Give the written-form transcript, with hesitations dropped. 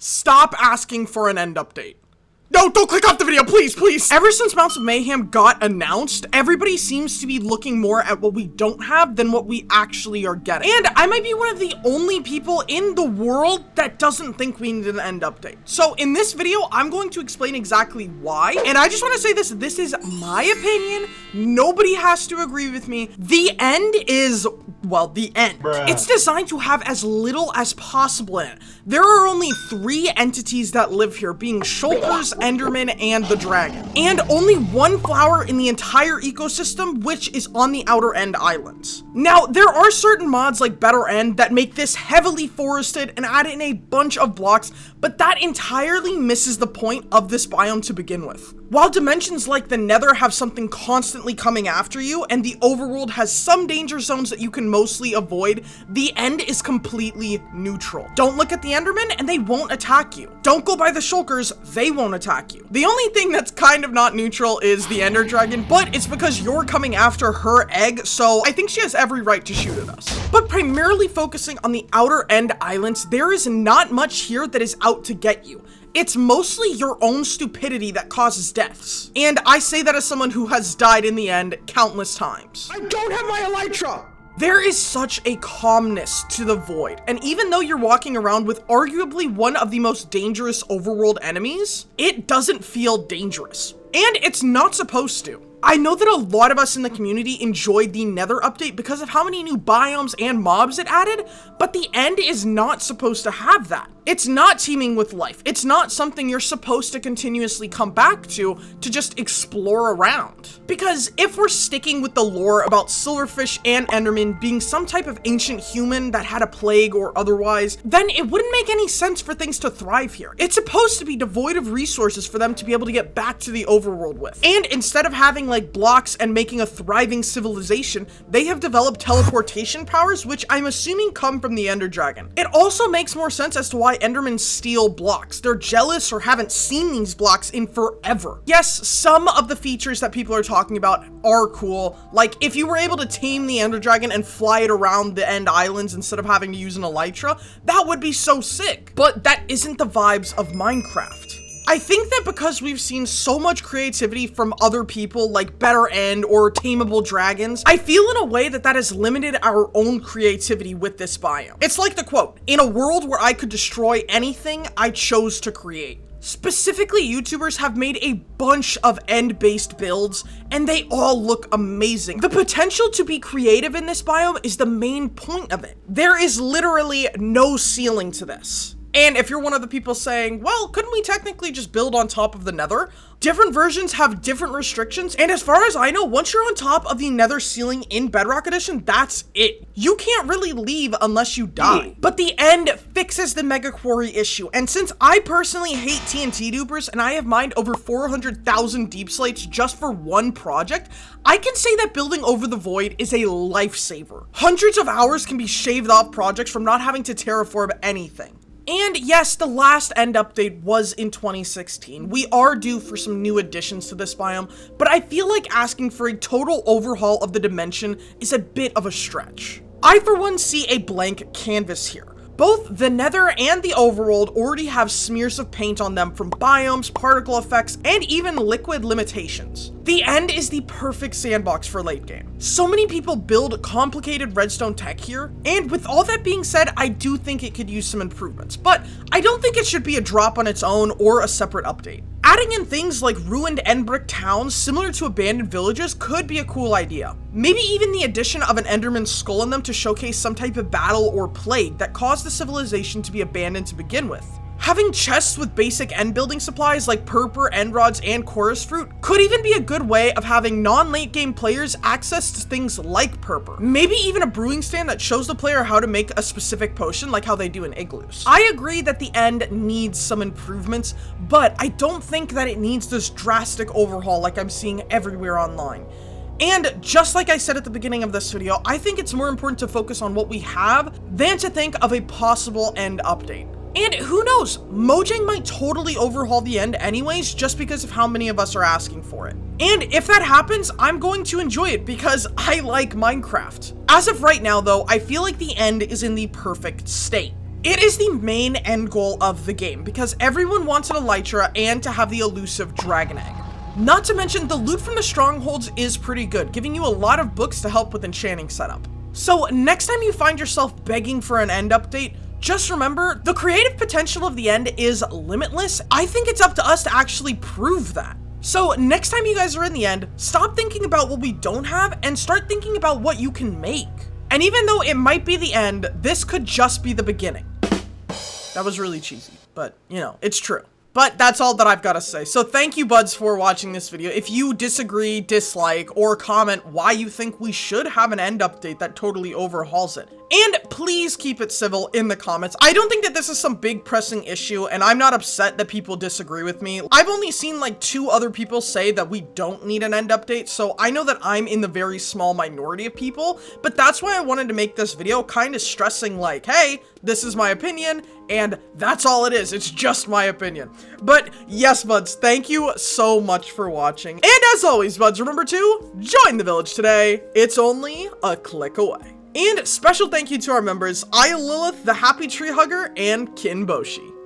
Stop asking for an end update. No, don't click off the video, please, please. Ever since Mounts of Mayhem got announced, everybody seems to be looking more at what we don't have than what we actually are getting. And I might be one of the only people in the world that doesn't think we need an end update. So in this video, I'm going to explain exactly why. And I just want to say this is my opinion. Nobody has to agree with me. The end is, well, the end. Bruh. It's designed to have as little as possible in it. There are only 3 entities that live here, being shulkers, endermen, and the dragon. And only 1 flower in the entire ecosystem, which is on the outer end islands. Now, there are certain mods like Better End that make this heavily forested and add in a bunch of blocks, but that entirely misses the point of this biome to begin with. While dimensions like the Nether have something constantly coming after you, and the overworld has some danger zones that you can mostly avoid, the end is completely neutral. Don't look at the endermen and they won't attack you. Don't go by the shulkers, they won't attack you. The only thing that's kind of not neutral is the ender dragon, but it's because you're coming after her egg, so I think she has every right to shoot at us. But primarily focusing on the outer end islands, there is not much here that is out to get you. It's mostly your own stupidity that causes deaths. And I say that as someone who has died in the end countless times. I don't have my elytra! There is such a calmness to the void, and even though you're walking around with arguably one of the most dangerous overworld enemies, it doesn't feel dangerous. And it's not supposed to. I know that a lot of us in the community enjoyed the Nether update because of how many new biomes and mobs it added, but the end is not supposed to have that. It's not teeming with life. It's not something you're supposed to continuously come back to just explore around. Because if we're sticking with the lore about silverfish and endermen being some type of ancient human that had a plague or otherwise, then it wouldn't make any sense for things to thrive here. It's supposed to be devoid of resources for them to be able to get back to the overworld with. And instead of having like blocks and making a thriving civilization, they have developed teleportation powers, which I'm assuming come from the ender dragon. It also makes more sense as to why endermen steal blocks. They're jealous or haven't seen these blocks in forever. Yes, some of the features that people are talking about are cool. Like if you were able to tame the ender dragon and fly it around the end islands instead of having to use an elytra, that would be so sick. But that isn't the vibes of Minecraft. I think that because we've seen so much creativity from other people like Better End or Tameable Dragons, I feel in a way that has limited our own creativity with this biome. It's like the quote, "In a world where I could destroy anything, I chose to create." Specifically, YouTubers have made a bunch of end-based builds, and they all look amazing. The potential to be creative in this biome is the main point of it. There is literally no ceiling to this. And if you're one of the people saying, well, couldn't we technically just build on top of the Nether? Different versions have different restrictions, and as far as I know, once you're on top of the Nether ceiling in Bedrock Edition, that's it. You can't really leave unless you die. But the end fixes the mega quarry issue, and since I personally hate TNT dupers and I have mined over 400,000 deep slates just for one project, I can say that building over the void is a lifesaver. Hundreds of hours can be shaved off projects from not having to terraform anything. And yes, the last end update was in 2016. We are due for some new additions to this biome, but I feel like asking for a total overhaul of the dimension is a bit of a stretch. I for one see a blank canvas here. Both the Nether and the overworld already have smears of paint on them from biomes, particle effects, and even liquid limitations. The end is the perfect sandbox for late game. So many people build complicated redstone tech here, and with all that being said, I do think it could use some improvements, but I don't think it should be a drop on its own or a separate update. Adding in things like ruined end brick towns similar to abandoned villages could be a cool idea. Maybe even the addition of an enderman skull in them to showcase some type of battle or plague that caused the civilization to be abandoned to begin with. Having chests with basic end building supplies like purpur, end rods, and chorus fruit could even be a good way of having non-late game players access to things like purpur. Maybe even a brewing stand that shows the player how to make a specific potion like how they do in igloos. I agree that the end needs some improvements, but I don't think that it needs this drastic overhaul like I'm seeing everywhere online. And just like I said at the beginning of this video, I think it's more important to focus on what we have than to think of a possible end update. And who knows, Mojang might totally overhaul the end anyways, just because of how many of us are asking for it. And if that happens, I'm going to enjoy it because I like Minecraft. As of right now though, I feel like the end is in the perfect state. It is the main end goal of the game because everyone wants an elytra and to have the elusive dragon egg. Not to mention, the loot from the strongholds is pretty good, giving you a lot of books to help with enchanting setup. So next time you find yourself begging for an end update, just remember, the creative potential of the end is limitless. I think it's up to us to actually prove that. So next time you guys are in the end, stop thinking about what we don't have and start thinking about what you can make. And even though it might be the end, this could just be the beginning. That was really cheesy, but you know, it's true. But that's all that I've got to say. So thank you, Budz, for watching this video. If you disagree, dislike, or comment why you think we should have an end update that totally overhauls it. And please keep it civil in the comments. I don't think that this is some big pressing issue, and I'm not upset that people disagree with me. I've only seen like 2 other people say that we don't need an end update, so I know that I'm in the very small minority of people, but that's why I wanted to make this video kind of stressing like, hey, this is my opinion, and that's all it is. It's just my opinion. But yes, Budz, thank you so much for watching. And as always, Budz, remember to join the village today. It's only a click away. And special thank you to our members, Lilith, the Happy Tree Hugger, and Kinboshi.